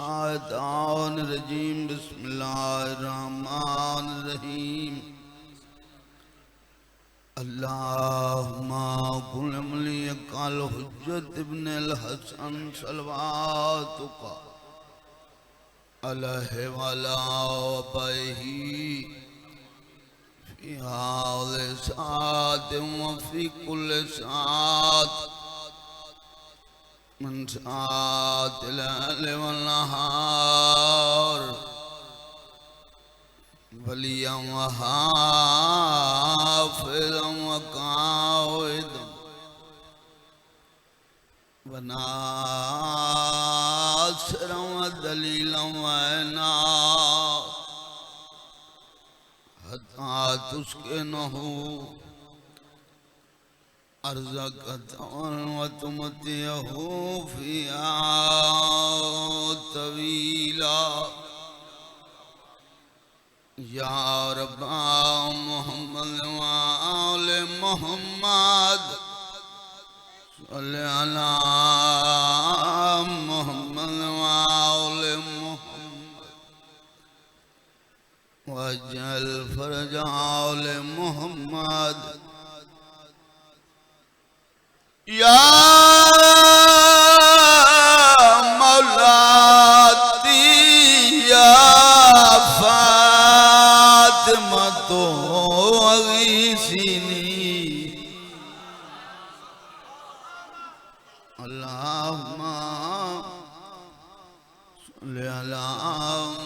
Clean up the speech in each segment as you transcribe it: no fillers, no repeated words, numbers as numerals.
मिनश्शैतानिर्रजीम बिस्मिल्लाहिर्रहमानिर्रहीम अल्लाहुम्मा कुल मुलियकल हुज्जत इब्नुल हसन सलवातुका अलैहि वला अबैहि फी हाज़ि सात व फी कुल्ल सात मन सातिल लैल व नहार वलियम व हाफ़िज़म व काइदम व नासिरम व दलीलम व इनास हत्ता तुस्किनहु अर्ज़क़तन व तुमतिहु फ़ीहा तवीला या रब्बा मुहम्मद व आले मुहम्मद सल्लि अला मुहम्मद व आले मुहम्मद वज्जल फरज आले मुहम्मद या मौलाती या फातिमा तो अगीसिनी अल्लाहुम्मा सल्लि अला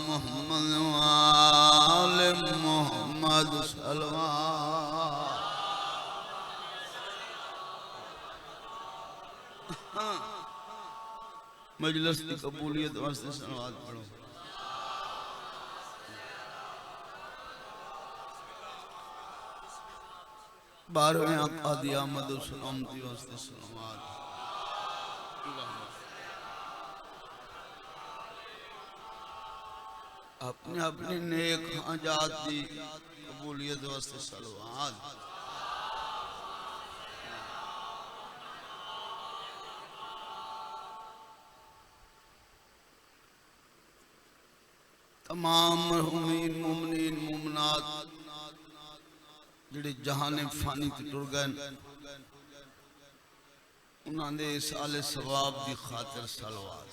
मुहम्मद व आले मुहम्मद सल्लल्लाहु मजलिस की कबूलियत वास्ते सलावत पढ़ो। बारहवें आकादी आमद सलामती वास्ते सलावत। अपने अपनी नेक हाजात की कबूलियत वास्ते सलावत। तमाम मरहूमीन मुमिनीन मुमनात जिहड़े जहाने फानी ते टुर गए उन्हां दे साले सवाब दी खातिर सलवात।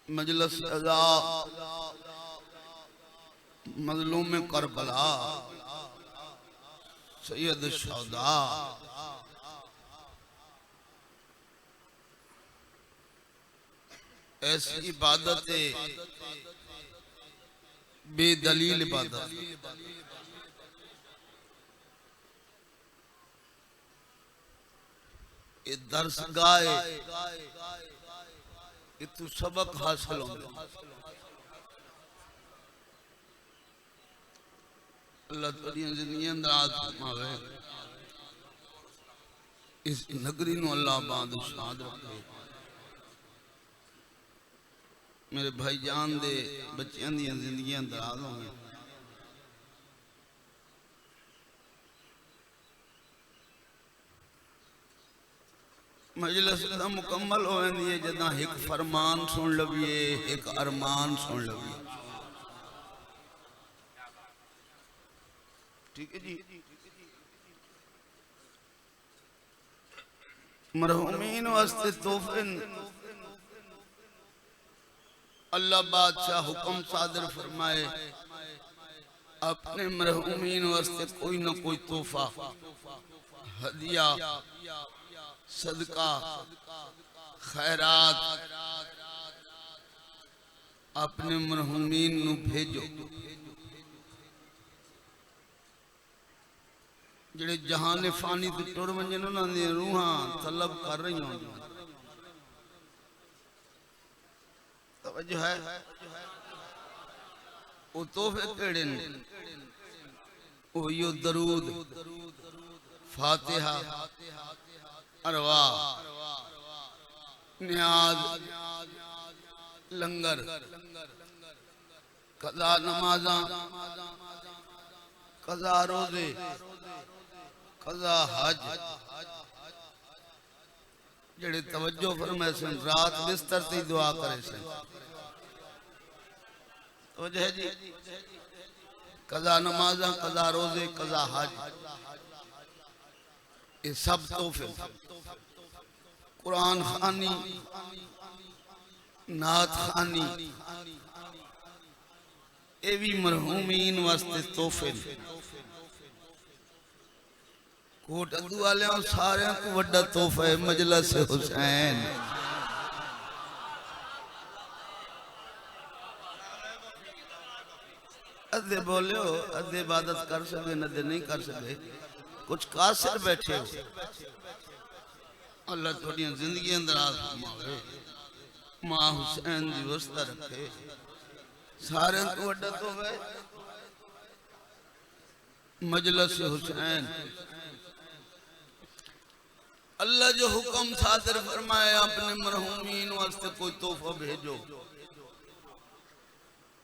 मजलिस अज़ा मज़लूम करबला सैयद शौदा ऐसी इबादत है बेदलील इबादत। ये दर्सगाह ये तू सबक हासिल होंगे। अल्लाह तेरी जिंदगियां दराज फरमावे। इस नगरी नु अल्लाह आबाद शाद रखे। मेरे भाई जान दे बच्चों दी जिंदगियां दराज होंगे। मजलिस दा मुकम्मल हो जाती है जदा एक फरमान सुन लवीए एक अरमान सुन लवीए। ठीक है जी। मरहूमीन वास्ते तोहफे अल्लाह बादशाह हुक्म सादर फरमाए अपने मरहूमीन वास्ते कोई ना कोई तोहफा हदिया सदका खैरात अपने मरहूमीन नु भेजो जिहड़े जहान फानी ते टुर वंजन उन्हां दी रूहां तलब कर रही हों। तवज्जो है वो तोहफे केड़े ने वो यो दरूद फातिहा अरवा नियाज लंगर कदा नमाजा कज़ा रोज़े, कज़ा हज, जेड़े तवज्जो फरमाए सन रात बिस्तर ते दुआ करे सन। तो है जी, कज़ा नमाज़ा, कज़ा रोज़े, कज़ा हज, ये सब तोहफे। कुरान खानी, नात खानी, ये भी मरहूमीन वास्ते तोहफे। कोट अद्दू वाले सारे को वड्डा तोहफा है मजलिस हुसैन। अद्धे बोले हो, अद्धे इबादत कर सके, अद्धे नहीं कर सके। कुछ कासिर बैठे हो, अल्लाह थोड़ी जिंदगी दराज फरमावे, मां हुसैन दी वस्ता रखे। सारे को वड्डा तोहफा है मजलिस हुसैन। अल्लाह जो हुक्म सादर फरमाए अपने मरहूमीन वास्ते कोई तोहफा भेजो।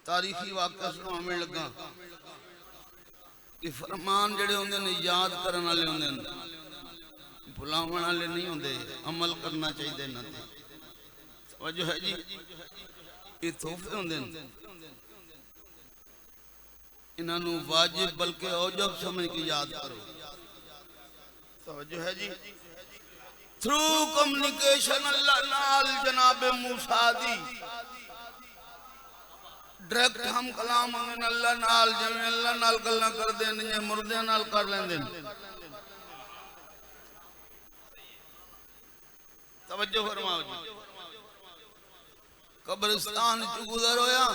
तारीखी वाक़या सुनाने लगा कि फरमान जड़े होंदे ने याद करने वाले होंदे ने, भुलावन वाले नहीं होंदे, अमल करना चाहिए इन्हां ते। वजह है जी, ये तोहफे होंदे ने, इन्हां नूं वाजिब बल्कि औजब समझ के याद करो। तवज्जो है जी। थ्रू कम्युनिकेशन अल्लाह नाल जनाबे मूसा दी डायरेक्ट हम कलाम होंगे अल्लाह नाल, जिवें अल्लाह नाल गल्लां करदे ने जिवें मुर्दे नाल कर लेंदे ने। तवज्जो फरमाओ जी। कब्रिस्तान च गुजर होया,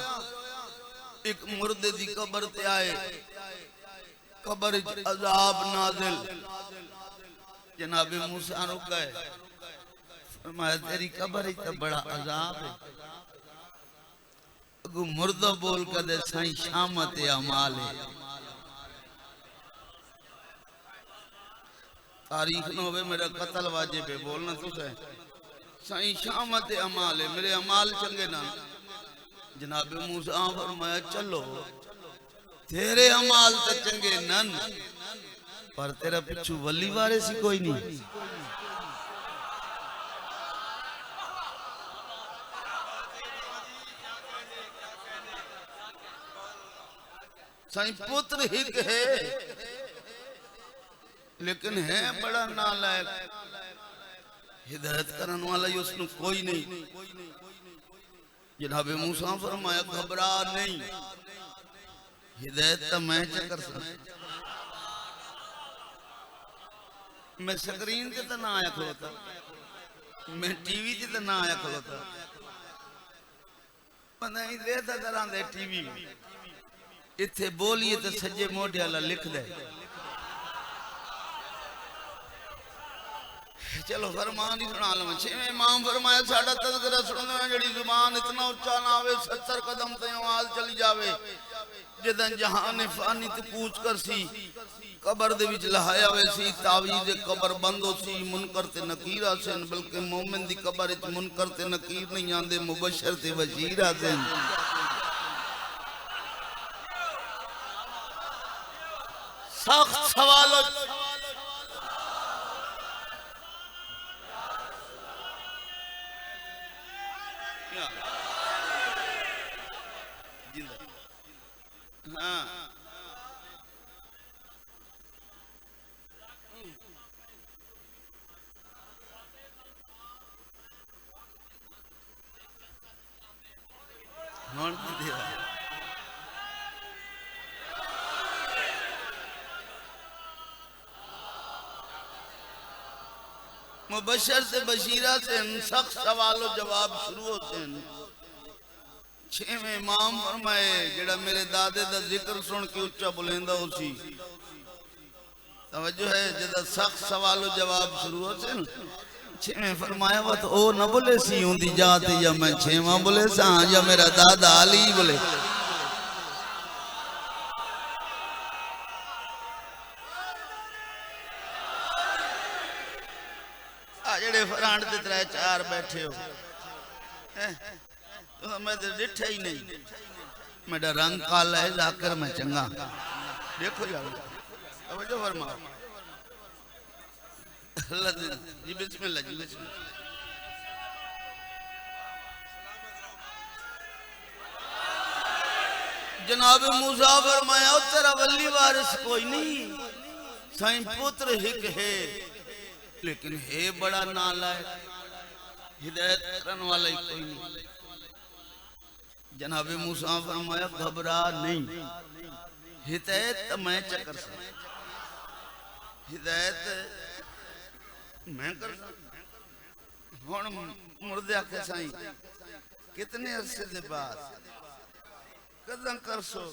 एक मुर्दे दी कब्र ते आए, कब्र च अजाब नाज़िल। जनाबे मूसा रुक गए, फरमाया तेरी कब्र च तो बड़ा अजाब है। अगू मुर्दा बोल कर दे साईं शामत अमाल है। तारीख न होवे मेरा कत्ल वाजिब है, बोलना तुसे साईं शामत अमाल है, मेरे अमाल चंगे ना। जनाबे मूसा फरमाया चलो तेरे अमाल तो चंगे नन, पर तेरा पिछू वली वारे सी कोई नहीं। साईं पुत्र हिक है लेकिन है बड़ा नालायक, हिदायत करने वाला ही उसनु कोई नहीं। जनाबे मूसा फरमाया घबरा नहीं, हिदायत तो मैं कर सकता। मैं स्क्रीन से तो ना आया खलोता, मैं टीवी से तो ना आया खलोता, पता नहीं देता तरह दे टीवी इत्थे बोलिए तो सज्जे मोढे वाला लिख दे। चलो फरमान ही सुना लवां। छेवें इमाम फरमाया साडा तज़किरा सुनना जड़ी जुबान इतना उच्चा ना आवे, 70 कदम ते आवाज चली जावे। जदों जहान फानी ते पूछ कर सी कबर दे विच लहाया वे सी, तावीज़ कबर बंद हो सी, मुनकर ते नकीर आसन। बल्कि मोमिन दी कबर विच मुनकर ते नकीर नहीं आंदे, मुबशर ते बशीर आसन। सख्त सवाल हाँ मुबशर से बशीरा से सख्त सवालो जवाब शुरू होते हैं। छेवें इमाम फरमाए जेड़ा मेरे दादे दा जिक्र सुन के उच्चा बुलेंदा उसी। तवज्जो है, जदा सख्त सवालो जवाब शुरू होते हैं। छेवें फरमाया वो तो ओ न बोले सी होंदी जात, या मैं छेवां बोले सा, या मेरा दादा अली बोले। जेड़े फरांड ते 3-4 बैठे हो, तो मैं तो डिठा ही नहीं। मेरा रंग काला है, जाकर मैं चंगा। देखो जाओ तवज्जो फरमाओ अल्लाह जी बिस्मिल्लाह जी बिस्मिल्लाह जनाब मूसा फरमाया तेरा वली वारिस कोई नहीं साईं पुत्र हिक है लेकिन है बड़ा नालायक हिदायत करने वाला ही कोई नहीं। जनाब मूसा फरमाया घबरा नहीं हिदायत तो मैं चकर सा हिदायत मैं कर हुण मुर्दे आखे साईं कितने अरसे के बाद कदम कर सो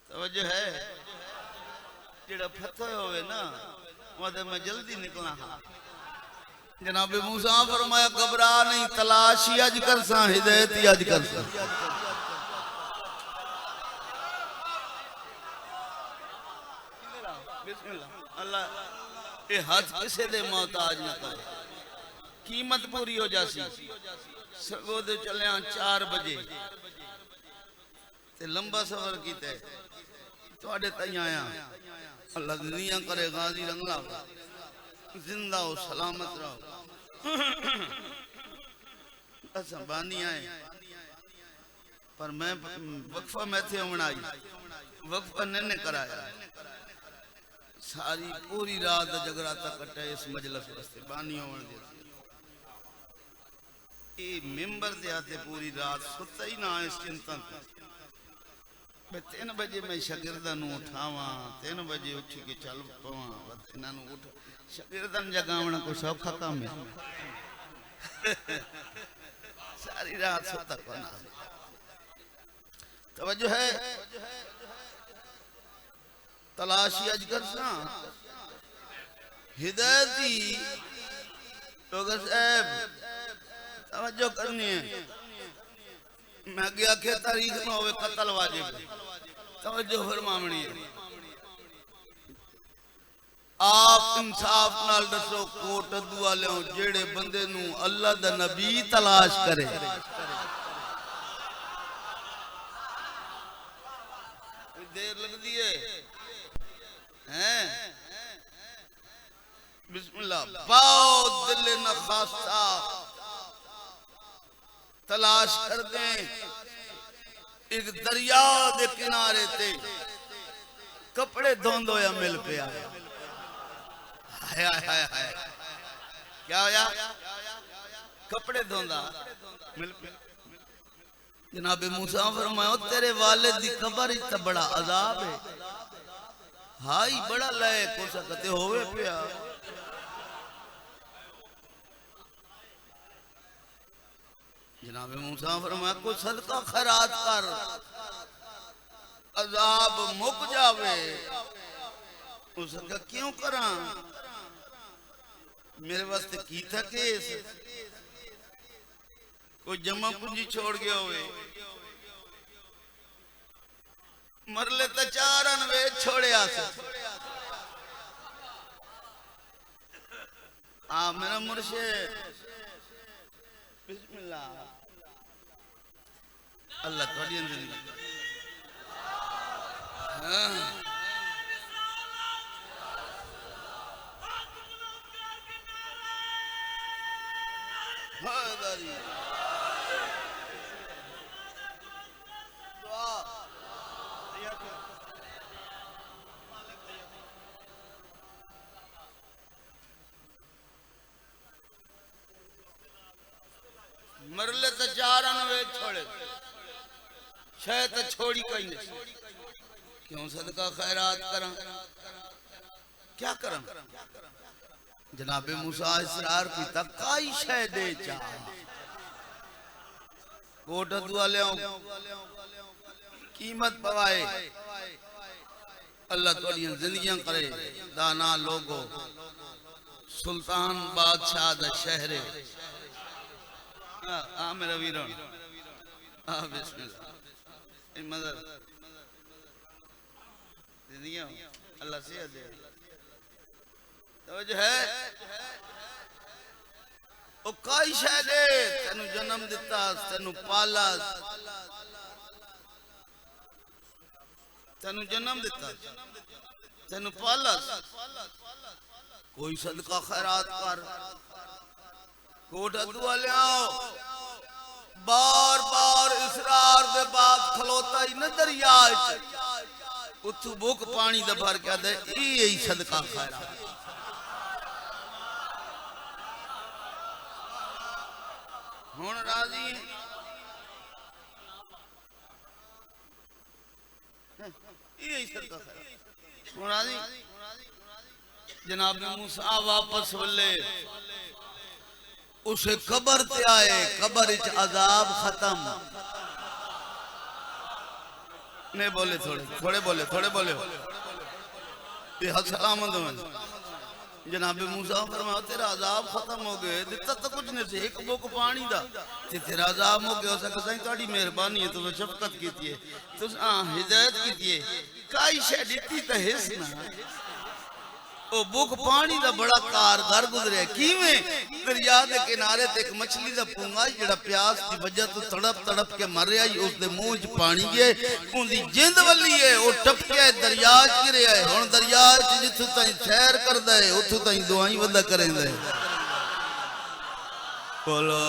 तवज्जो है जेड़ा फतह होवे ना वदे मैं जल्दी निकला हां। जनाब मूसा फरमाया घबरा नहीं तलाश ही अज कर सा हिदायत ही अज कर सा। बिस्मिल्लाह अल्लाह ये हाथ किसे दे मोहताज न करे कीमत पूरी हो जासी सगो दे चलिया 4 बजे ते लंबा सफर कीता तुहाडे ताई आया अल्लाह दुनिया करे गाजी रंगला जिंदा हो सलामत रहो अच्छा बानी आए पर मैं वक्फा में थे आई वक्फा ने कराया सारी पूरी रात जगराता कटे इस मजलिस वास्ते बानी होवन दे ए मेंबर दे आते पूरी रात सुता ही ना इस चिंता मैं 3 बजे मैं शागिर्दां नु उठावा 3 बजे उठ के चल पवा इन्हां नु उठ शागिर्दां जगावना कोई सौखा काम है सारी रात सोता कोना तवज्जो है तलाशी अज करना हिदायती लोग साहब तवज्जो करनी है मैं गया के तारीख में होवे कत्ल वाजिब तवज्जो फरमावनी है आप इंसाफ नाल दसो कोट दुआ ले जेड़े बंदे नु अल्लाह दा नबी तलाश करे देर लगदी है हैं बिस्मिल्लाह पाओ दिल न खास्ता तलाश कर दे एक दरिया दे किनारे ते कपड़े धोंदो या मिल पे आया हाय हाय हाय क्या होया कपड़े धोंदा मिल पे जनाब मूसा फरमाया तेरे वालिद दी कब्र इच तो बड़ा अजाब है हाई बड़ा लायक हो सकते होवे पिया जनाब मूसा फरमाया कोई सदका खैरात कर अजाब मुक जावे उसका क्यों करा मेरे वास्ते की था केस कोई जमा पूंजी छोड़ गया होवे मरले तो 4 अनवे छोड़िया हाँ मेरा मुर्शिद बिस्मिल्लाह अल्लाह थोड़ी जिंदगी हाँ मरले तो 4 अनवे छोड़े शायद तो छोड़ी कहीं नहीं क्यों सदका खैरात करा क्या करा जनाबे मूसा इसरार की तकाई शय दे चा कोट दुआ ले कीमत पवाए अल्लाह थोड़ी जिंदगियां करे दाना लोगो सुल्तान बादशाह दा शहरे आ मेरा वीरों आ बिस्मिल्लाह मदद जिंदगियां अल्लाह से दे तो जो है ओ काई शय दे तेनु जन्म दिता तेनु पाला तेन जन्म दिता, तेन पाला, कोई सदका खैरात कर, कोट दुआ लियाओ। बार बार इसरार दे बाद खलोता ही न दरिया उथू बुक पानी दा भर के दे यही सदका खैरात। हुण राजी यही सदका खैरात। हुण राजी जनाब मूसा वापस वले उसे कबर ते आए, कबर इच अजाब खत्म नहीं बोले, थोड़े बोले, थोड़े बोले ये सलामत जनाब मूसा फरमाया तेरा अजाब खत्म हो गए, दिता तो कुछ नहीं से एक बुक पानी दा ते तेरा अजाब हो गया। हो सके तुहाडी मेहरबानी है, तुसें शफकत कीती है, तुसें हिदायत कीती है, काई शै दित्ती ते हिस ना ओ बुक पानी दा बड़ा कारगर गुजरे। किवें दरिया दे किनारे ते एक मछली दा पुंगा जेड़ा प्यास दी वजह तो तड़प तड़प के मर रहा ही, उसदे मुंह च पानी गए, उंदी जिंद वली है, ओ टपके दरिया च गिरया है। हुण दरिया च जिथों ताईं सैर करदा है उथों ताईं दुआई वदा करैंदा है। बोलो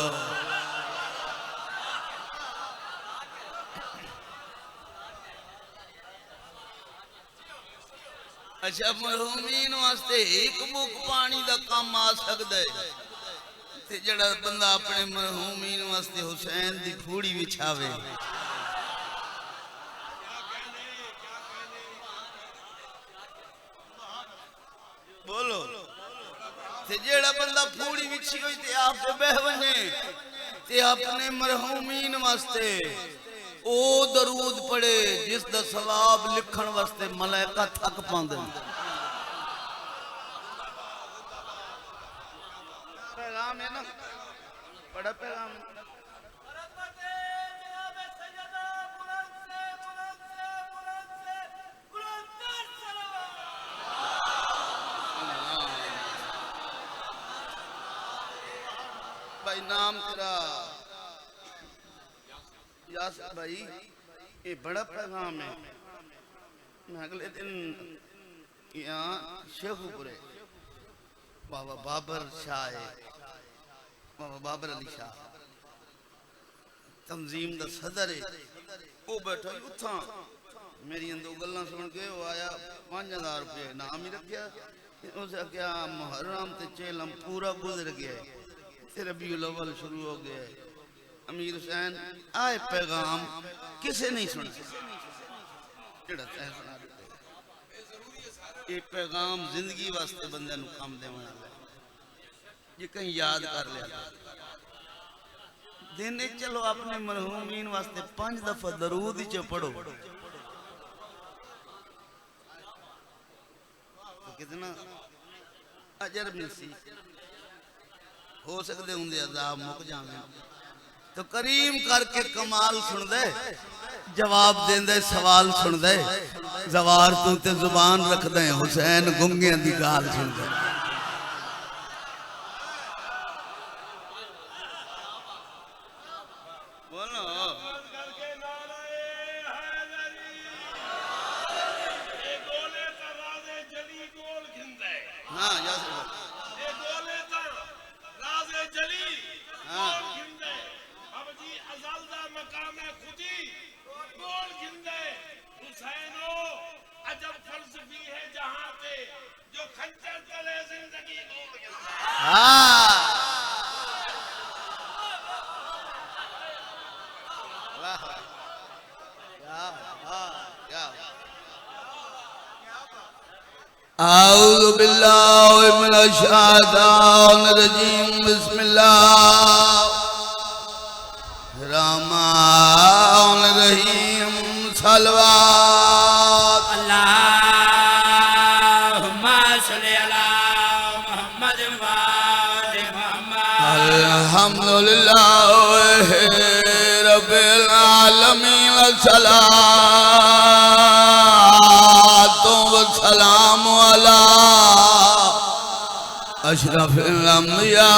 अच्छा मरहूमीन वास्ते एक बुक पानी दा काम आ सकदा है ते जड़ा बंदा अपने मरहूमीन वास्ते हुसैन दी फूड़ी विछावे। बोलो ते जेड़ा बंदा फूड़ी विछी होई ते आप ते बह वने ते अपने मरहूमीन वास्ते ओ दरूद पढ़े जिस दा सवाब लिखण वास्ते मलाइका थक पांदे। पैगाम है ना, बड़ा पैगाम है। भाई नाम तेरा यासर भाई, ये बड़ा पैगाम है। मैं अगले दिन यहाँ शेखुपुरे बाबा बाबर शाह है, बाबा बाबर अली शाह तंजीम दा सदर है, वो बैठा उथा मेरी दो गल्लां सुन के वो आया 5000 रुपये नाम ही रखा। उसे क्या मुहर्रम ते चेलम पूरा गुजर गया, रबीउल अव्वल शुरू हो गया। अमीर हुसैन आए पैगाम किसे नहीं सुना, ये पैगाम जिंदगी वास्ते बंदे नूं काम देने वाला ये कहीं याद कर लिया दिन। चलो अपने मरहूमीन वास्ते 5 दफा दरूद ही पढ़ो तो कितना अजर मिलसी। हो सकते होंगे अजाब मुक जावे तो करीम करके कमाल सुन दे, जवाब देंदे सवाल सुन दे, जवार तू ते जुबान रख दे, हुसैन गुंगियां दी गाल सुन दे। बोलो हाँ यासर आऊज़ु बिल्लाहि मिनश शैतानिर रजीम बिस्मिल्लाहिर रहमानिर रहीम सलवात अल्लाहुम्मा सल्लि अला मुहम्मद व आलि मुहम्मद अल्हम्दुलिल्लाह रब्बिल आलमीन व सलातो व सलाम अला अशरफिल अंबिया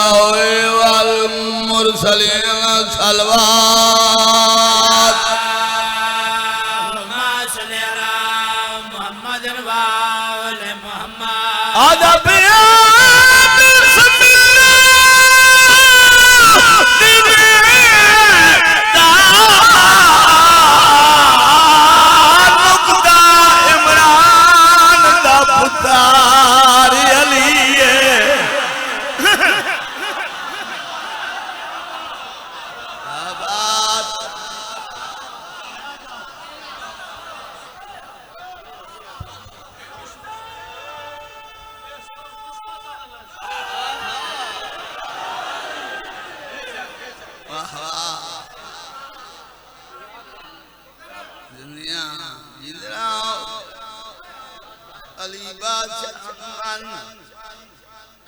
वल मुरसलीन सलवात अल्लाहुम्मा सल्लि अला आदा पिया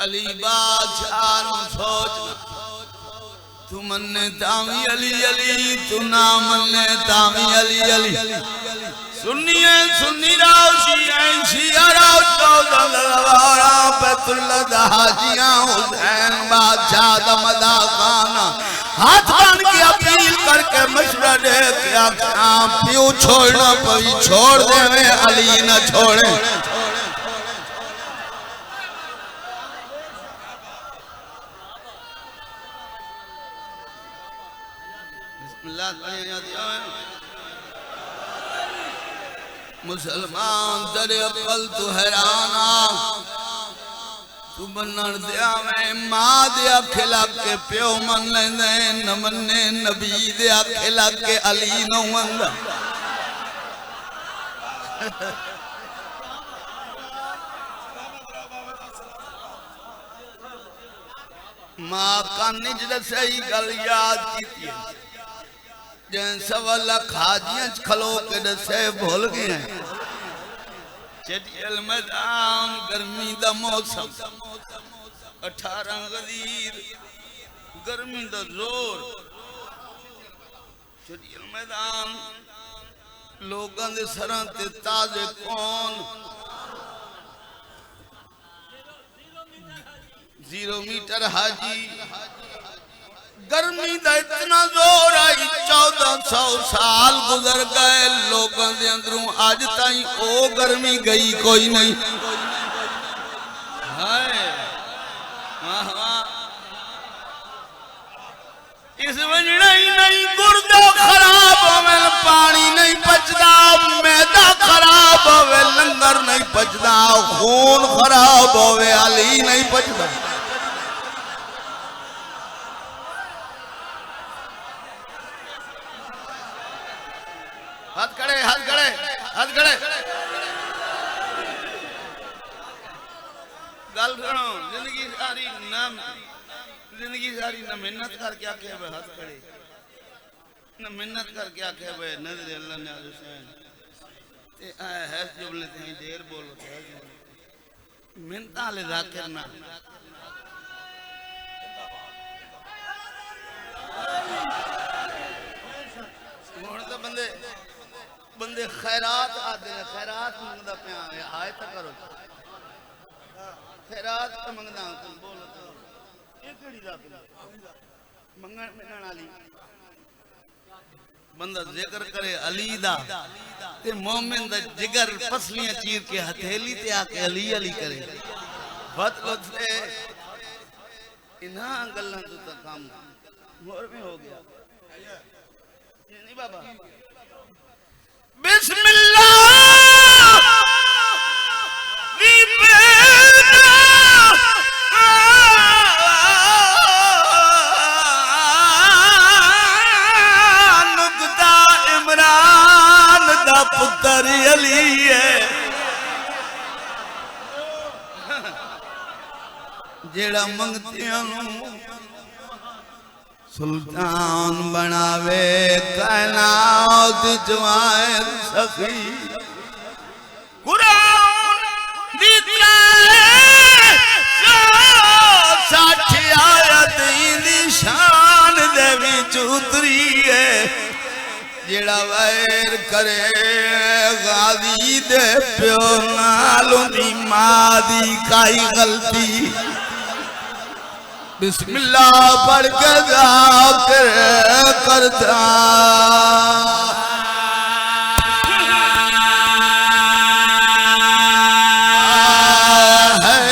अली बादशाह सोच तू मन्ने तावी अली अली तू ना मन्ने तावी अली अली सुन्निए सुन्नी राव शिया राव चौदह लवारा बैतुल्लाह दा हाजियां हुसैन बादशाह दा मदा खाना हाथ बांध के अपील करके मशवरा दे के आखा पियो छोड़ना पई छोड़ देवे अली ना छोड़े मुसलमान तेरे अकल तू हैराना तू बनन दिया मैं मां दिया खिला के प्यो मन लेंदे न मन्ने नबी दिया खिला के अली न वंदा मां कानिज दे सही गल याद कीती जैन सवा लाख हाजियां खलो के दसे भूल गए चटियल मैदान गर्मी दा मौसम 18 गदीर गर्मी दा जोर चटियल मैदान लोगों दे सरां ते ताजे कौन 0 मीटर हाजी गर्मी दा इतना जोर आई 1400 साल गुजर गए लोगों के अंदरों आज ताई ओ गर्मी गई कोई नहीं हाय इस वजह नहीं गुर्दा खराब होवे पानी नहीं पचदा मैदा खराब होवे लंगर नहीं पचदा खून खराब होवे अली नहीं पचदा हाथ खड़े हाथ खड़े हाथ खड़े गल सुनो जिंदगी सारी ना मेहनत करके आखे भाई हाथ खड़े ना मेहनत करके आखे भाई नजर अल्लाह ने हुसैन ते है जुमले ते देर बोलो मेहनत वाले जाकिर ना हुण तो बंदे खैरात आदे खैरात मंगदा पे आए तक करो खैरात तो मंगदा तुम बोलो तो ये केड़ी रात मंगण मिलण वाली बंदा जिक्र करे अली दा ते मोमिन दा जिगर पसलियां चीर के हथेली ते आके अली अली करे बद लुत्फे इना गल्लां तो तक काम मोर में हो गया नहीं बाबा बिस्मिल्लाह नुकता इमरान दा पुत्र अली है जेड़ा मंगतियां सुल्तान बनावे कायनात जवान सखी कुरान दी 60 आयत दी शान दे विच उतरी है जेड़ा वैर करे गाजी दे प्यो नाल दी मां दी काई गलती बिस्मिल्लाह पढ़ के जाकर करता है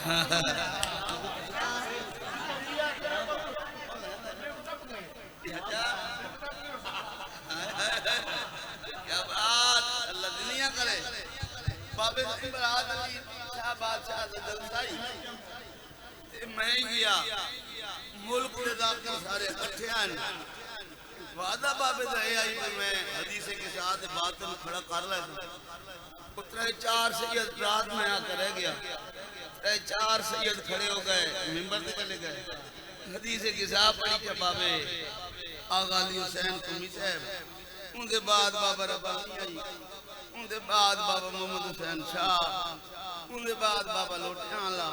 क्या बात, अल्लाह दुनिया करे। बाबे बरात अली शाह बादशाह जलसाई मैं गया मुल्क दे दाखिल सारे इकट्ठे हैं। वादा बाबे दा आई कि मैं हदीस के साथ बात में खड़ा कर ले। पुत्र चार सैयद रात में आकर रह गया। चार सैयद खड़े हो गए, मिंबर पे चले गए। हदीस के साथ पढ़ी के बाबे आगा अली हुसैन कुमी साहब, उनके बाद बाबा रब्बानी आई, उनके बाद बाबा मोहम्मद हुसैन शाह, उनके बाद बाबा लोटियाला।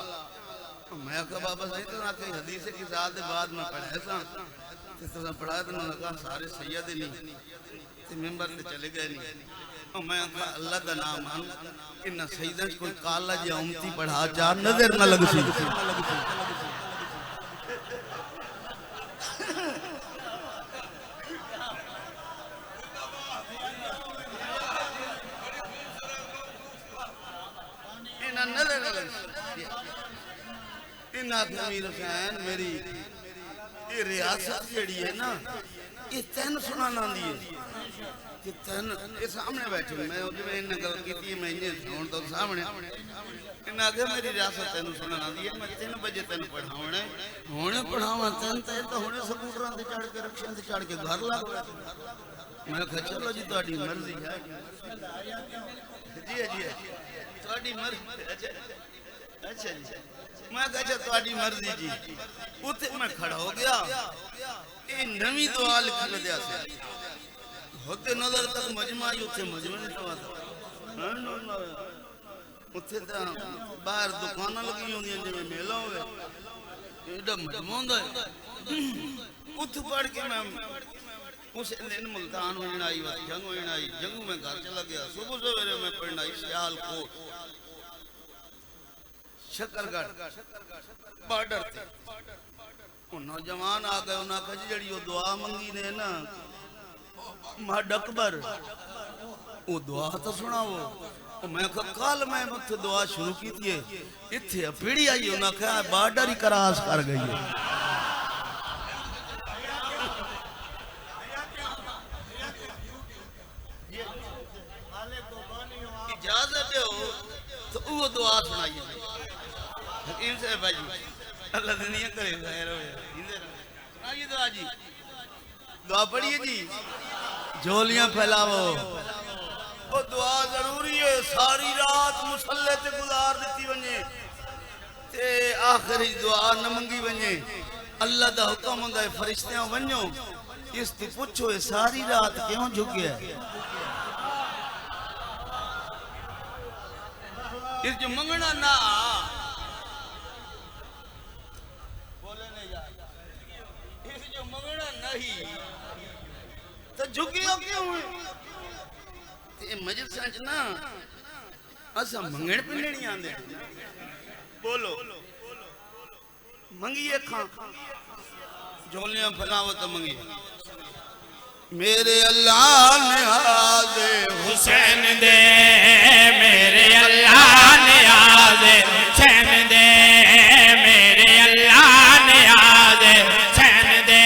मैं कहा बाबा सही तो ना कहीं हदीस के साथ बाद में पढ़ा था तो पढ़ाया तो उन्होंने कहा सारे सैयद ही नहीं तो मेंबर पे चले गए नहीं। और मैं कहा अल्लाह का नाम मान इन सैयदन कोई काला या उम्मती पढ़ा चार नजर न लग सी। अमीर हुसैन मेरी ये रियासत जेड़ी है ना ये तेन सुनाना आंदी है कि तेन ये सामने बैठे मैं जिवें इन्हें गल कीती मैं इन्हें हुण तो सामने इन्हें आगे मेरी रियासत तेन सुनाना आंदी है। मैं 3 बजे तेन पढ़ावना हुणे पढ़ावा तेन तो हुणे स्कूटरां ते चढ़ के रिक्शा ते चढ़ के घर लग। मैं कहा चलो जी तुहाडी मर्जी है जी जी तुहाडी मर्जी। अच्छा जी मैं कहा तुहाडी मर्जी जी। उते मैं खड़ा हो गया ये नवी दुआ लिख दिया से होते नजर तक मजमा ही उते मजमा नहीं था उते तो बाहर दुकान लगी होंगी जिवें मेला होवे एडा मजमा होंदा है। उत पढ़ के मैं उस दिन मुल्तान होने आई जंग होने आई जंगू में घर चला गया। सुबह सवेरे मैं पढ़ना आई सियालकोट शकरगढ़ बॉर्डर थे नौजवान आ गए उन्हें कहा जी जी दुआ मंगी ने ना मड अकबर वो दुआ तो सुनाओ। मैं कल मैं उत्थे दुआ शुरू की थी इत्थे पीढ़ी आई उन्हें कहा बॉर्डर ही क्रॉस कर गई है। इजाजत दो तो वो दुआ सुनाइए हकीम साहब भाई अल्लाह दुनिया करे खैर हो ये दुआ जी दुआ पढ़िए जी झोलियां फैलावो। वो दुआ जरूरी है सारी रात मुसल्ले ते गुजार दी वने ते आखिरी दुआ न मंगी वने। अल्लाह दा हुक्म हुंदा है फरिश्तियां वन्यो इस ते पूछो सारी रात क्यों झुकिया इस जो मंगना ना नहीं तो झुकियो क्यों ते मजलिसां च ना असा मंगण पिंड नहीं आंदे। बोलो मंगिए खां झोलियां फैलावो तो मंगी मेरे अल्लाह ने आदे हुसैन दे मेरे अल्लाह ने आदे हुसैन दे मेरे अल्लाह ने आदे हुसैन दे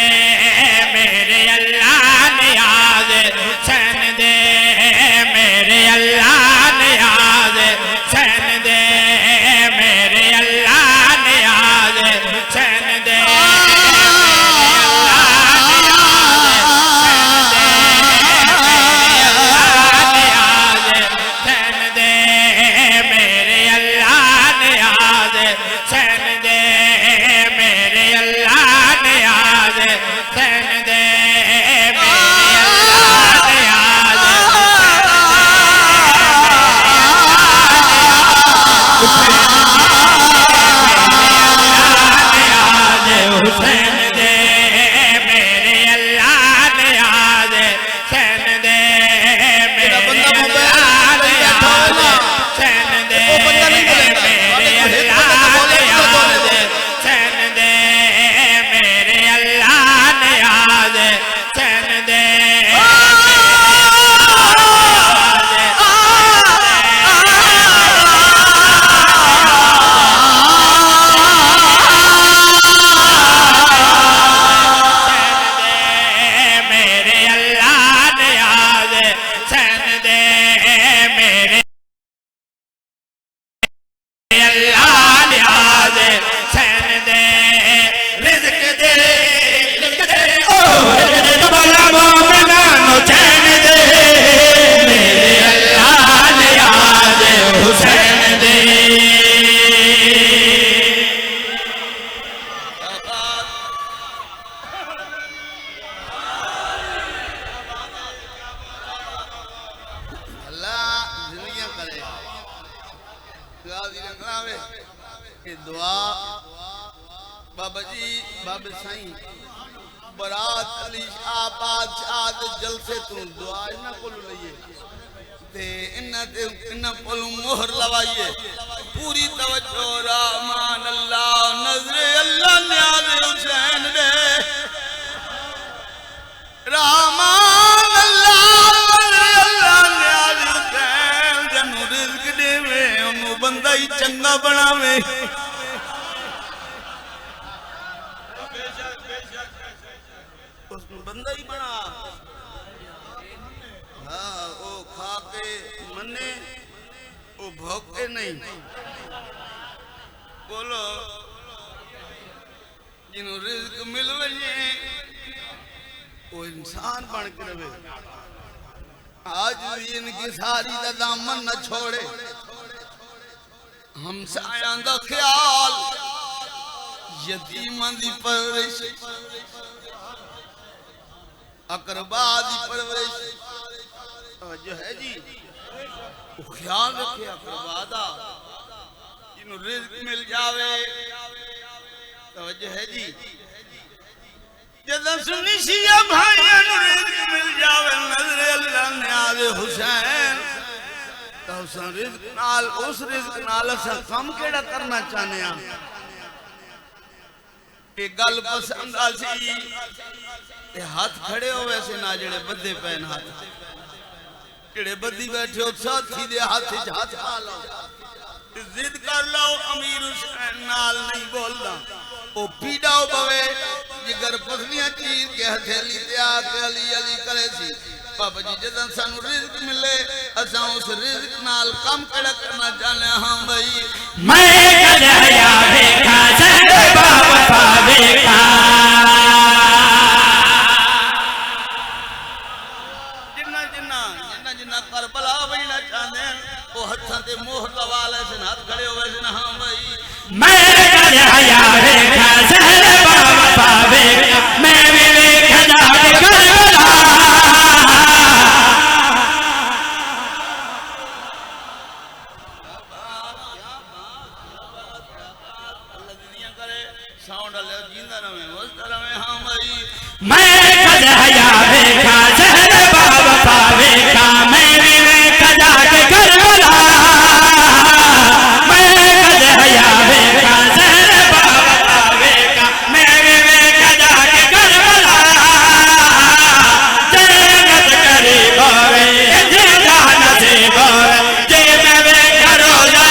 मेरे अल्लाह ने आदे हुसैन दे मेरे अल्लाह ने आदे हुसैन दे मेरे अल्लाह ने आदे हुसैन दे मेरे गाजी रंगलावे ये दुआ बाबा जी बाबे साईं बरात अली शाह बादशाह दे जलसे तू दुआ इना कोल लईए ते इना कोल मोहर लवाइए पूरी तवज्जो रहमान अल्लाह नजरे अल्लाह न्याज़ हुसैन दे रहमान अल्लाह नजरे अल्लाह न्याज़ हुसैन जनु रिज़्क देवे ओनु बंदा ही चंगा बनावे बंदा ही बना हाँ वो खा के मने वो भोगे नहीं बोलो जिन्हों रिज़्क मिल वजे वो इंसान बन के रहे आज इनकी सारी दा दामन न छोड़े हम सायां दा ख्याल यतीमां दी परवरिश अकरबा दी परवरिश जो है जी वो ख्याल रखे अकरबा दा जिन्हों रिज़्क मिल जावे तवज्जो है जी जदा सुन्नी शिया भाइयों नु रिज़्क मिल जावे नजरे अल्लाह न्याज़ हुसैन तो उस रिज़्क नाल असा काम केड़ा करना चाहने आ ये गल पसंद आसी ये हाथ खड़े हो वैसे ना जड़े बद्दे पैन हाथ केड़े बद्दी बैठे हो साथी दे हाथ च हाथ पा लो जिद कर लो अमीर हुसैन नाल नहीं बोलना ओ पीड़ाओ बवे जिगर पसलियां चीज के हथेली ते आके अली अली करे सी बाबा जी जदन सानू रिज़्क मिले असा उस रिज़्क नाल काम केड़ा करना चाहने हां भाई मैं कन्हैया देखा सर बाबा देखा जिन्ना करबला वजना चाहते वो हत्थां ते मोहर लवा ले सन हाथ खड़े होवे सन हां भाई मैं कन्हैया देखा सर बाबा देखा मैं भी देखा जाके करबला मैं कन्हैया देखा जहर बाबा देखा मैं भी देखा जाके करबला मैं कन्हैया देखा जहर बाबा देखा मैं भी देखा जाके करबला जन्नत करीब होवे जिंदा नसीब होवे जे मैं देखा रोज़ा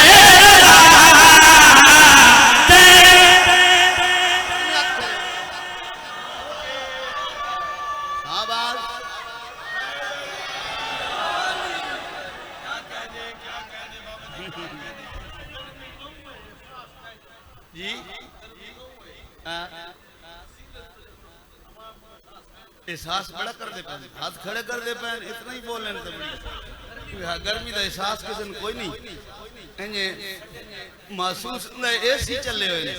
जी एहसास बड़ा कर दे पैन हाथ खड़े कर दे पैन इतना ही बोल लेने तो गर्मी का एहसास किसी ने कोई नहीं इंजे महसूस एसी चले हुए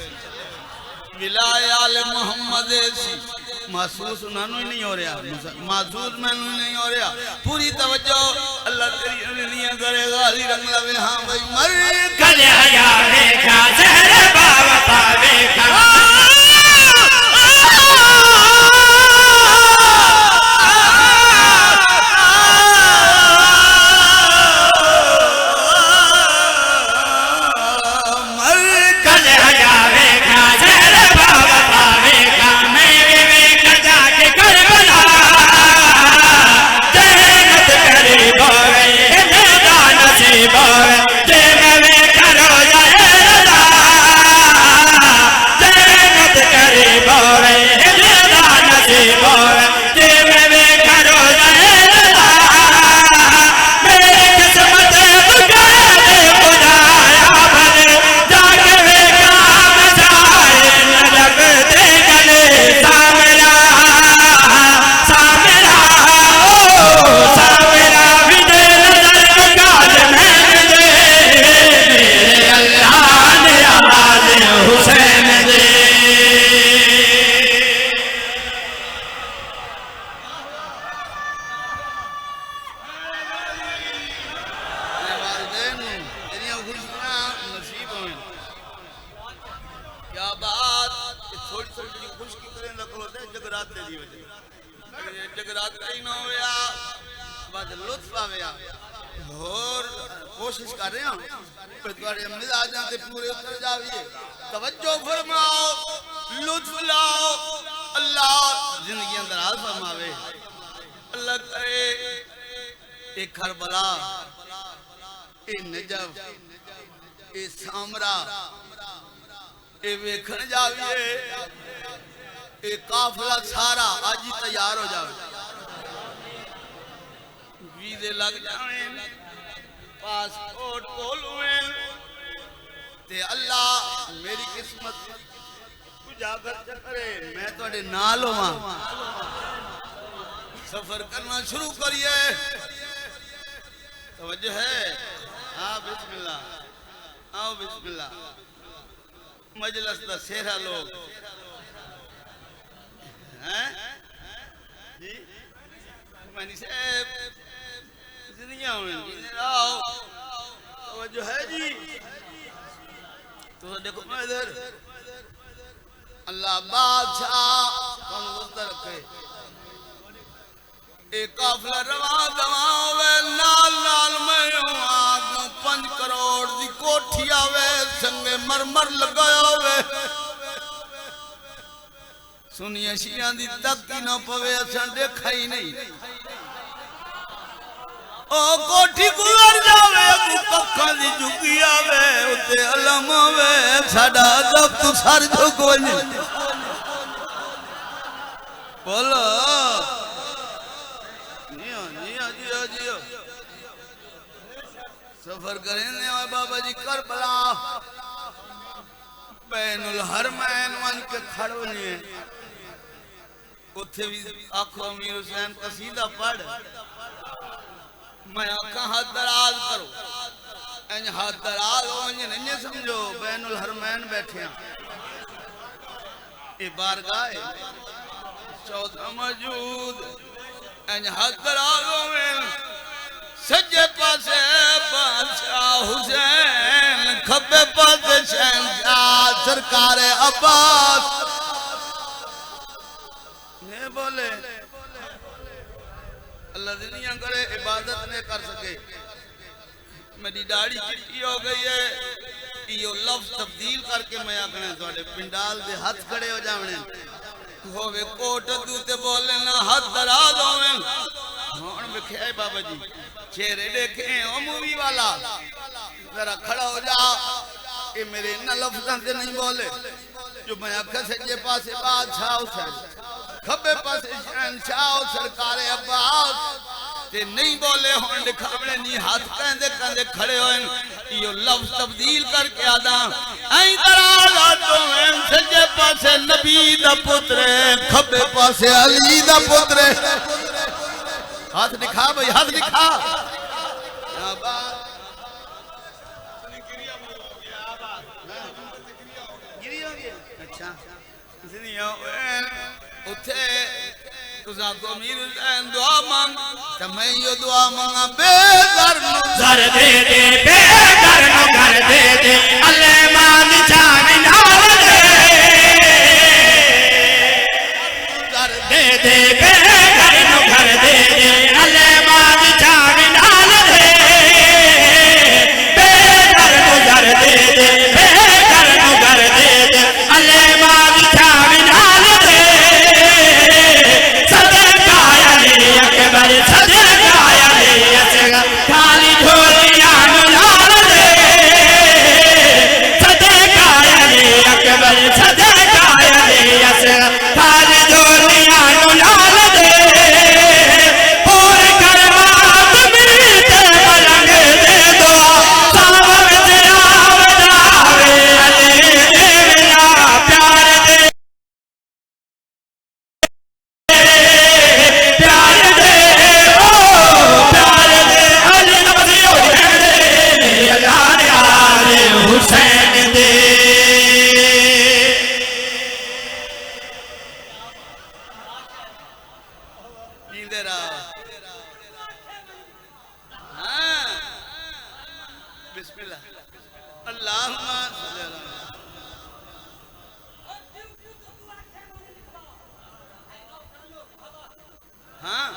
विलायाल मोहम्मद एसी महसूस उन्होंने ही नहीं हो रहा महसूस मैनू नहीं हो रहा पूरी तवज्जो अल्लाह तेरी अलियां करेगा अली रंग लवे हां भाई मर कन्हैया देखा जहर बाबा देखा जगराते दी वजह जगराता ही ना होया बस लुत्फ आया और कोशिश कर रहे हैं तुम्हारे मिजाजां ते पूरे उतर जाविए तवज्जो फरमाओ लुत्फ लाओ अल्लाह जिंदगी दराज फरमावे अल्लाह करे एक करबला ए नजफ ए सामरा ए वेखण जाविए ए काफिला सारा आज ही तैयार हो जावे वीजे लग जावे पासपोर्ट खोलवे ते अल्लाह मेरी किस्मत उजागर करे मैं थोड़े नाल होवां सफर करना शुरू करिए तवज्जो है हाँ बिस्मिल्लाह आओ बिस्मिल्लाह मजलिस दा सेहरा लोग हैं जी मनी साहब जिंदगियां में आओ तवज्जो है जी तो देखो मैं इधर अल्लाह बादशाह तुम उधर रखे एक काफिला रवा दवावे नाल नाल मैं आग 5 करोड़ दी कोठी आवे संगे मरमर लगाया होवे सुनिए शियां दी तख्ती ना पवे असां देखा ही नहीं ओ कोठी गुजर जावे अगू कक्खां दी झुकी आवे उते अलम आवे साडा अदब तू सर जो कोई नहीं बोलो जियो सफर करेंगे और बाबा जी करबला बैनुल हरमैन वन के खड़ो नहीं उथे भी आखो अमीर हुसैन कसीदा पढ़ मैं आखा हाथ दराज करो इंज हाथ दराज हो इंज नहीं समझो बैनुल हरमैन बैठे ये बारगाह चौथा मौजूद इंज हाथ दराज हो सज्जे पासे बादशाह हुसैन खब्बे पासे शहंशाह सरकार अब्बास ने बोले अल्लाह दुनिया करे इबादत ने कर सके मेरी दाढ़ी चिट्टी हो गई है यो लफ्ज तब्दील करके मैं आखने थोड़े पिंडाल दे हाथ खड़े हो जावने होवे कोट दूते बोले ना हाथ दराज होवे हुन विखे बाबा जी चेहरे देखे ओ मूवी वाला जरा खड़ा हो जा ये मेरे इन लफ्जां से नहीं बोले जो मैं आखा सज्जे पासे बादशाह हुसैन खब्बे पासे शहंशाह सरकार अब्बास ते नहीं बोले हुन दिखावणे नहीं हाथ कहंदे कहंदे खड़े होए यो लफ्ज तब्दील करके आदा ऐ दराज तो सज्जे पासे नबी दा पुत्र खब्बे पासे अली दा पुत्र हाथ दिखा भाई हाथ दिखा क्या बात गिरी हो गया अच्छा इसने उठे तुझा को अमीर हुसैन दुआ मांग तो मैं यो दुआ मांगा बेघर नु घर दे दे बेघर नु घर दे दे अल्लाह मान जान नाल दे दे बेघर नु घर दे दे अल्लाह मान जान नाल दे बेघर नु घर दे दे बेघर नु घर दे दे अल्लाह मान जान नाल दे सदका अली अकबर सदका अली असगर खाली ढोलियां नाल दे सदका अली अकबर सदका अली असगर खाली ढोलियां नाल दे और करमात मीते पलंग दे दो सावन ते आवदावे अली देवना प्यार दे प्यार दे ओ प्यार दे अली नबी यार हुसैन दे जींदे रहो हां बिस्मिल्लाह अल्लाहुम्मा सल्ली अला हाँ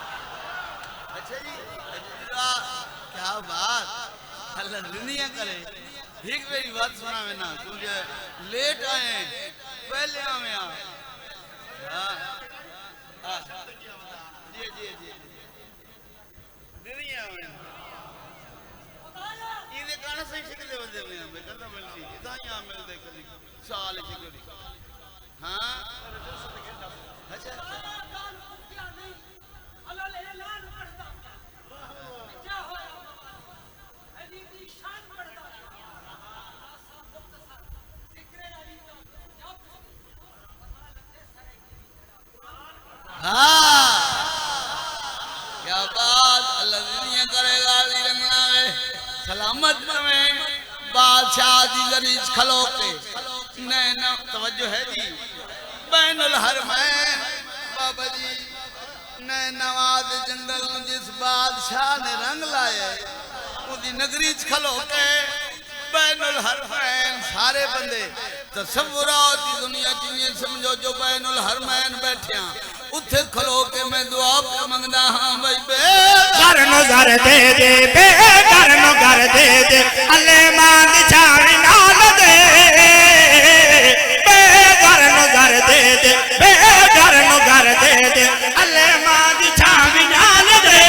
अच्छा जी, क्या बात, अल्लाह दुनिया करे। एक मेरी बात सुना में ना, तुझे लेट आए पहले आवे हाँ हाँ जी जी जी दुनिया में ये गाना सही शिकले बंदे में हमें कदा मिलती इतना यहाँ मिलते कभी साल शिकले हाँ अच्छा हाँ क्या बात, अल्लाह दुनिया करेगा रंगना में सलामत में बादशाह दी गरीज खलो के नैना तवज्जो है जी बैनुल हरमैन बाबा जी नवाद जंगल जिस बादशाह ने रंग लाए उदी नगरी च खलो के बैनुल हरमैन सारे बंदे तसव्वुरात दी दुनिया च ये समझो जो बैनुल हरमैन बैठिया उथे खलो के मैं दुआ पे मंगदा हां भाई बे घर नो घर दे दे बे घर नो घर दे दे अल्ले मांग छावी नाल दे बे घर नो घर दे दे बे घर नो घर दे दे अल्ले मांग छावी नाल दे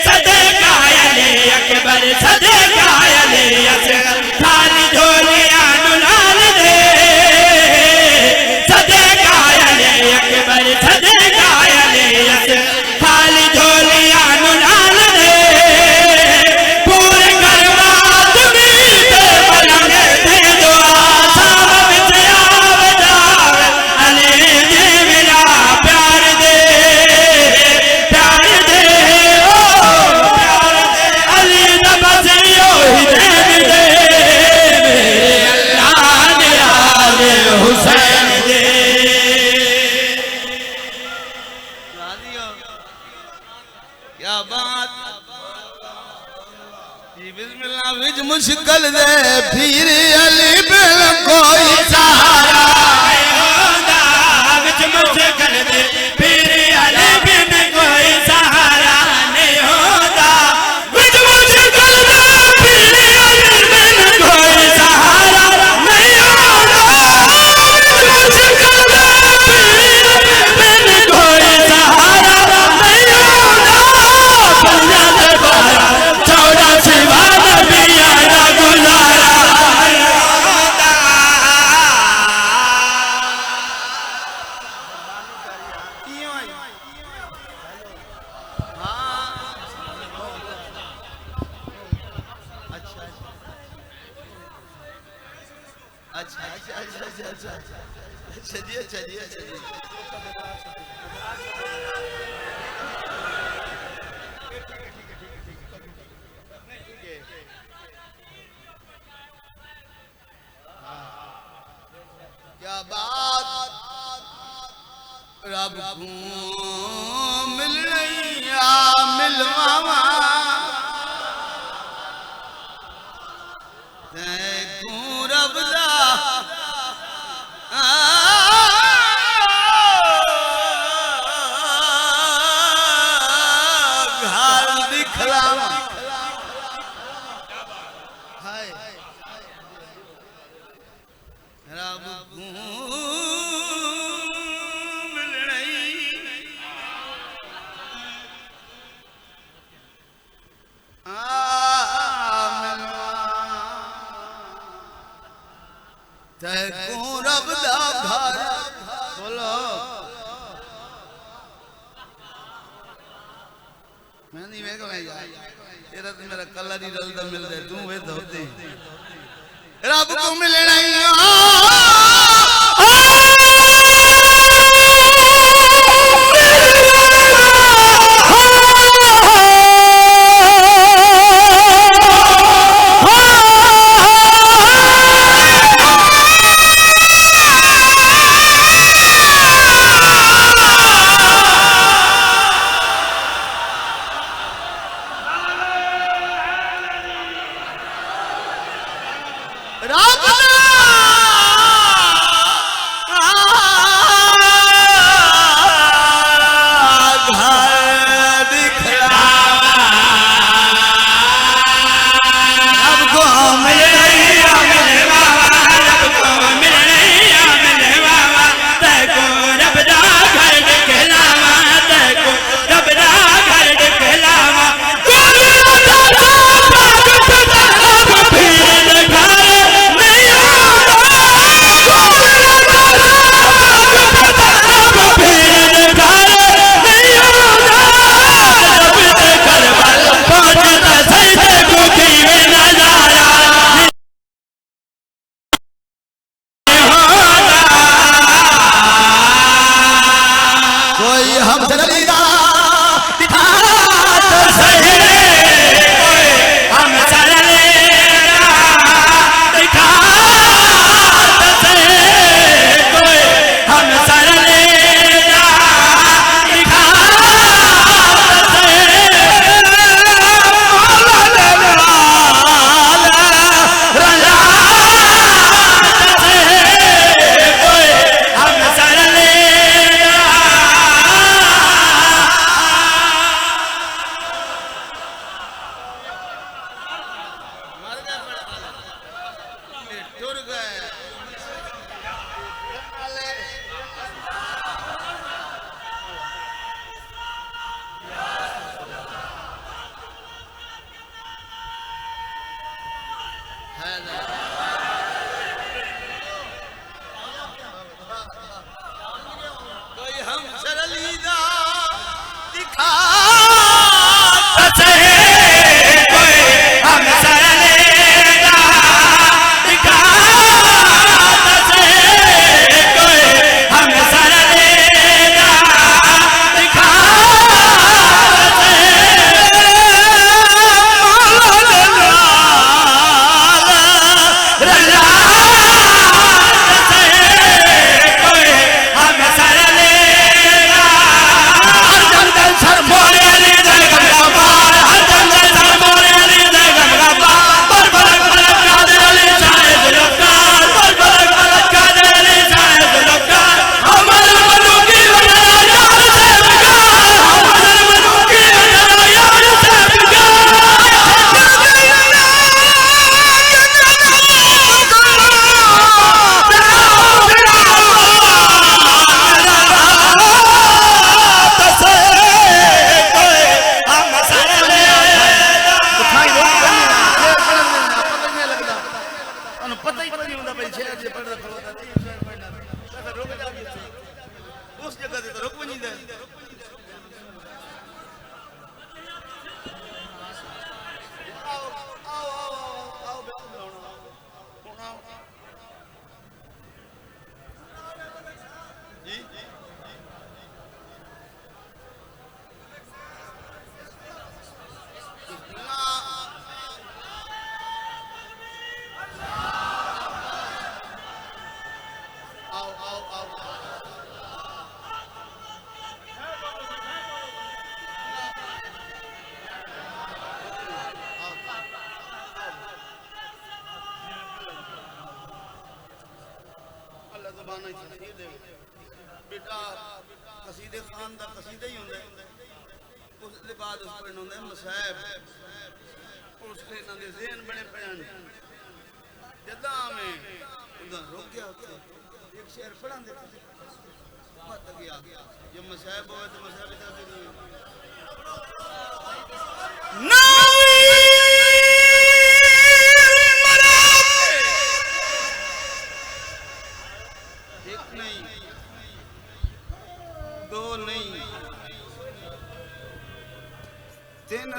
सदका अली अकबर सदका अली असगर थाली झोलियां नु लाल दे सदका अली अकबर सदका अली असगर थाली झोलियां नु लाल दे पूरे करवात भी ते पलंग दे दुआ साहब विच आवे जावे अली दे मेरा प्यार दे ओ प्यार दे अली दा बस यो ही दे मेरे अल्लाह दे आले हुसैन दे राजी हो क्या बात जी बिस्मिल्लाह विच मुश्किल दे फिर अली बिन कोई सहारा होदा विच मुश्किल दे फिर अली बिन कोई सहारा नहीं होता विच मुश्किल दे फिर अली बिन कोई सहारा नहीं होता विच मुश्किल दे फिर बिन कोई सहारा नहीं होता बंदा दे बारा 14 सिवा नबिया दा गुजारा क्यों आई हाँ अच्छा अच्छा अच्छा अच्छा अच्छा अच्छा अच्छा जी अच्छा जी अच्छा जी क्या बात रब को मिल रही मिलवावा तू रब दा घर दिखलावा हाय रब को मिल रही तू रब दा घर बोलो मैं नहीं वे कहना यार तेरा तो मेरा कलर ही रलदा मिलदा तू वे धोते रब को मिलना कोई हम सलीदा दिखा तो सही हम सलीदा दिखा तो सही कोई हम सलीदा दिखा तो सही बेटा कसीदे खान दा कसीदा ही होंदा है उसके बाद उस पर होंदा है मसाहब उसके इन्हां दे ज़हन बने पड़न जदा में उदा रुक गया उत्ते एक शेर पढ़ां दे मत गया ये मसाहब होवे तो मसाहब दा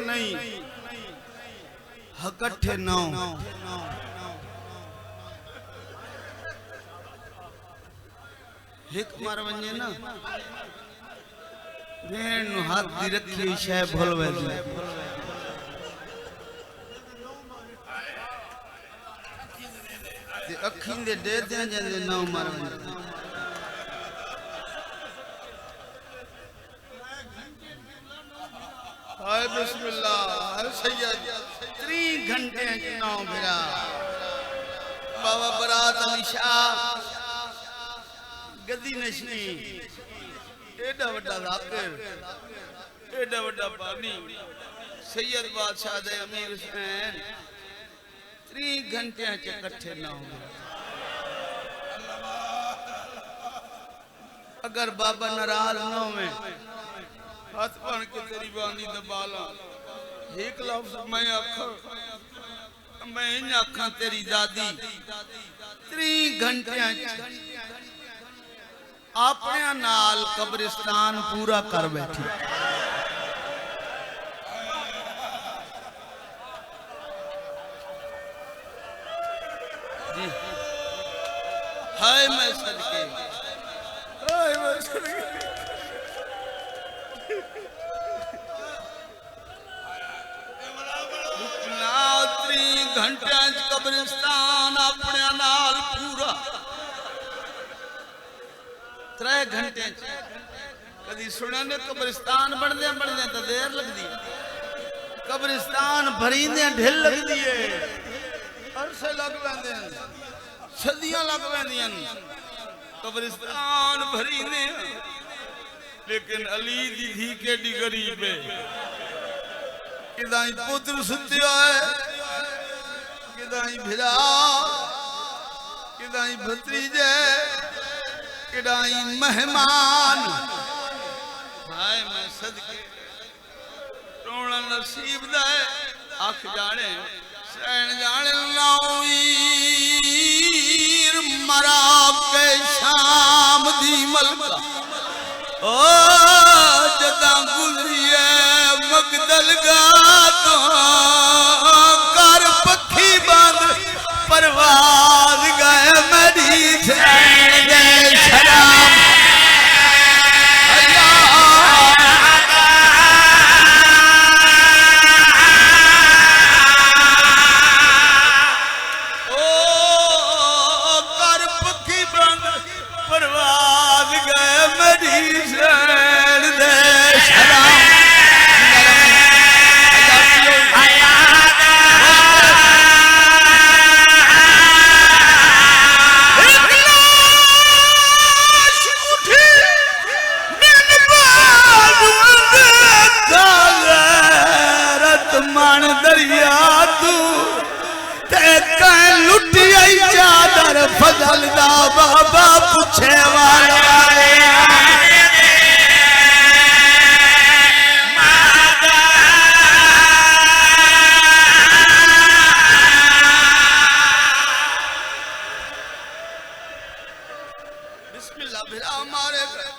नहीं हकठे नौ एक मार वने ना भेण नु हाथ दी रखी शय भूलवे ते अखीं दे दे दे जंदे नौ मार हाय बिस्मिल्लाह हर सैयद 3 घंटे चुनाव फिरा बाबा बरात अली शाह गद्दी नशी एडा वड्डा जाकिर एडा वड्डा पानी सैयद बादशाह दे अमीर हुसैन 3 घंटे च इकट्ठे ना हो अगर बाबा नाराज ना होवे हाथ बन के तेरी बांदी दबाला एक लफ्ज मैं आखा मैं इन आखा तेरी दादी 3 घंटे अपने नाल कब्रिस्तान पूरा कर बैठी जी हाय मैं सदके कब्रिस्तान अपने नाल पूरा 3 घंटे कदी सुने ने कब्रिस्तान बनदे बनदे तो देर लगदी कब्रिस्तान भरींदे ढिल लगदी है अरसे लग पैंदे सदियां लग पैंदियां कब्रिस्तान भरींदे लेकिन अली दी धी केडी गरीब है किदाई पुत्र सुत्या है किदाई भिरा किदाई भतीजे किदाई मेहमान हाय मैं सदके रोना नसीब दा है अख जाने सैन जाने लावीर मरा के शाम दी मलका ओ जदा गुजरिए मगदल गा तो कर पखी बंद परवाज गए मेरी सैन दे शराब फजल दा बाबा पूछे वाला बिस्मिल्लाह भिरा मारे गए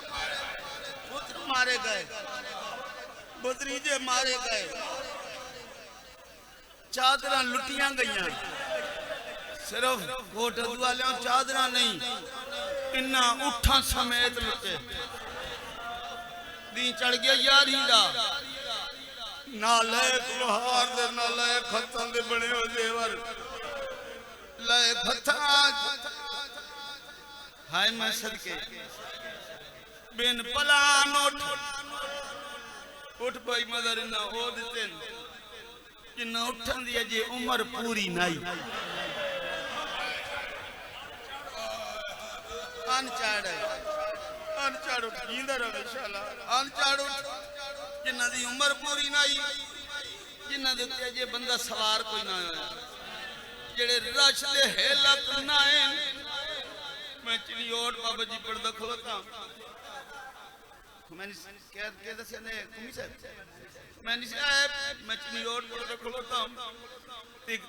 पुत्र मारे गए भतीजे मारे गए चादरां लुटियां गईयां सिर्फ कोट वाले चादर नहीं इन्ना उठा समेत लुटे दी चढ़ गया यारी दा नालैक लोहार दे नालैक खत्तां दे बने हो जेवर लय खत्ता हाय मैं सदके बिन पलान उठ भाई मदर ना हो दिते जिन्ना उठन दी जे उम्र पूरी नहीं अनचाड़ जींदा रहे इंशाअल्लाह अनचाड़ जिन्ना दी उम्र पूरी नहीं जिन्ना दे उत्ते जे बंदा सवार कोई ना होया जेड़े रश दे हेलत ना है मैं चिलियोट बाबा जी पढ़दा खलोता मैंने क्या दसे ने कुमी साहब मैंने साहब मैं चिलियोट पढ़दा खलोता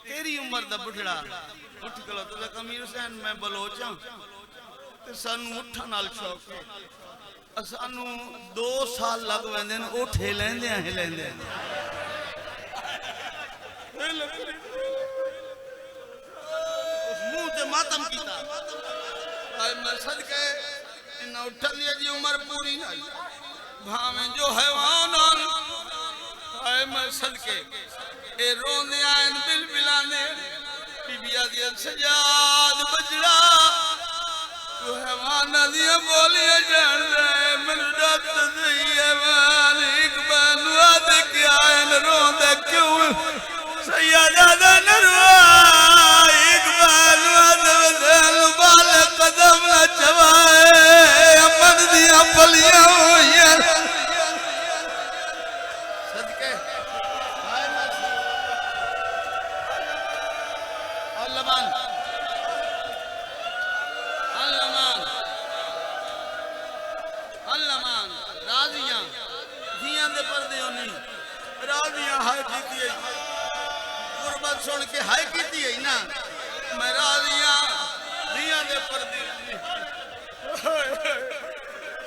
तेरी उम्र दा बुढ़ड़ा उठ खलोता कमीर हुसैन मैं बलोचा सानू उठा नाल शौक सानू 2 साल लग पैंदे ने उठे लेंदे हैं लेंदे उस मुंह ते मातम कीता आई मैं सदके इन्ना उठन दी जी उम्र पूरी नहीं भावें जो हैवान आई मैं सदके ए रोंदे आन बिल बिलाने बीबिया दी सजाद बजड़ा हैवान दिया बोलियां जान रहे मैनू रब दईए मालिक मैनू आद क्या रोंदे क्यों सैयदा नरवा इकबाल वदल बाल कदम न चवाए अमन दिया पलियां होइयां सदके अल्लाह राजियां जियां दे पर्दे होनी राजियां हाय कीती है गुरबत सुन के हाय कीती है ना मैं राजियां जियां दे पर्दे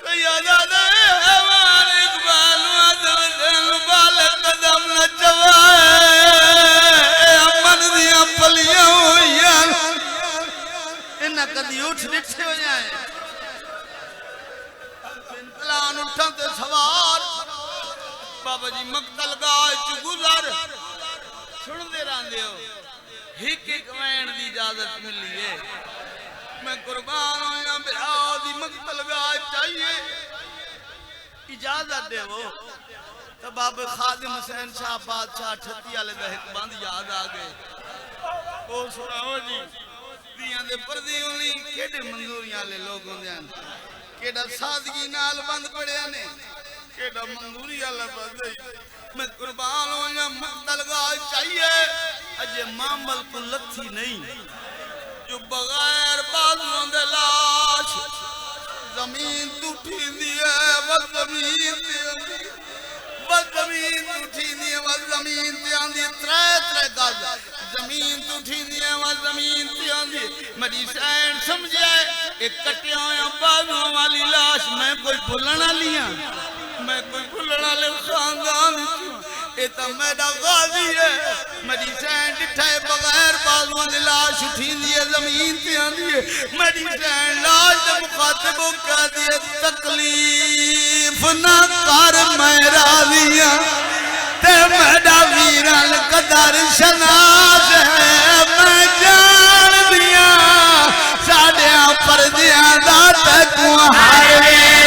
सैयदा दे हवार इकबाल वदल बाल कदम न चवाए अमन दियां पलियां होइयां इन्ना कदी उठ निठे हो जाए उठा ते सवार बाबा जी मकतल गाह च गुजर सुनते रहंदे हो हिक हिक वैन दी इजाजत मिली है। मैं कुर्बान होया बिरा दी मकतल गाह चाहिए इजाजत देवो। तो बाबे खादिम हुसैन शाह बादशाह 38 वाले दा एक बंद याद आ गए। ओ सुनाओ जी दियां दे पर्दे होनी केडे मंजूरियां वाले लोग होंदे हन, केडा सादगी नाल बंद पड़िया ने, केडा मंजूरी वाला बंद है। मैं कुर्बान होया मकतल गाह चाहिए अजे मामल को लथी नहीं जो बगैर बाजुओं दे लाश जमीन टूटी दी है। वो जमीन टूटी दी है, वो जमीन ते आंदी त्रै त्रै गज जमीन टूटी दी है, वो जमीन ते आंदी मेरी सैन समझे एक कटिया होया बाजुओं वाली लाश मैं कोई भुलण वाली हां, मैं कोई भुलण वाले खानदान ये तो मेरा गाजी है। मेरी सैन डिठा बगैर बाजुओं की लाश उठी दी है जमीन ते आंदी है। मेरी सैन लाश दे मुखातिब कह दिए तकलीफ ना कर मैं राजी हां ते मेरा वीरल कदर शनास है। मैं जान दिया साडे परदियां दा तकू हर वेले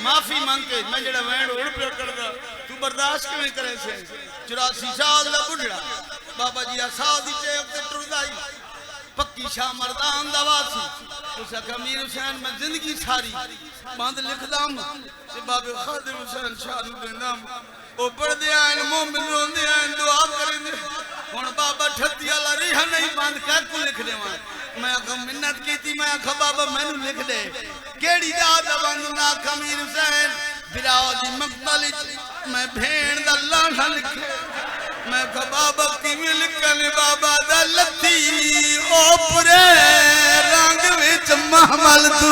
माफी मांग के मैं जड़ा वैन उड़ पे करदा तू बर्दाश्त क्यों करे से 84 साल दा बुढ़ड़ा बाबा जी आसाद दी टेप ते टुरदाई पक्की शाह मर्दान दा वासी उस अमीर हुसैन मैं जिंदगी सारी बंद लिखदाम ते बाबे खादिम हुसैन शाह नु देंदाम ओ पढ़दे आन मोमिन रोंदे आन दुआ करदे हुन बाबा 38 वाला रिहा नहीं बंद कर को लिख देवा मैं आखा मिन्नत कीती मैं आखा बाबा मैनू लिख दे केड़ी दाद बंद ना अमीर हुसैन बिराओ दी मकतल मैं भेड़ दा लाठा लिखे मैं कहा बाबा किवें लिखने बाबा दा लत्ती ओपरे रंग विच महमल तू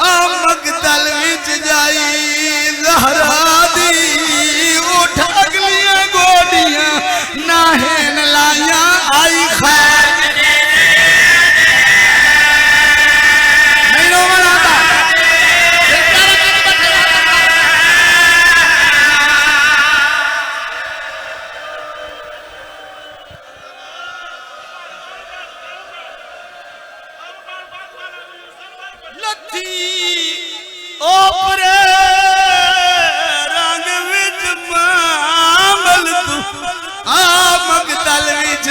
आ मकतल विच जाई ज़हरा दी उठ अगलियां गोडियां नाहेन लाया आई खैर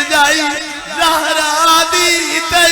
जाई ज़हरा दी ते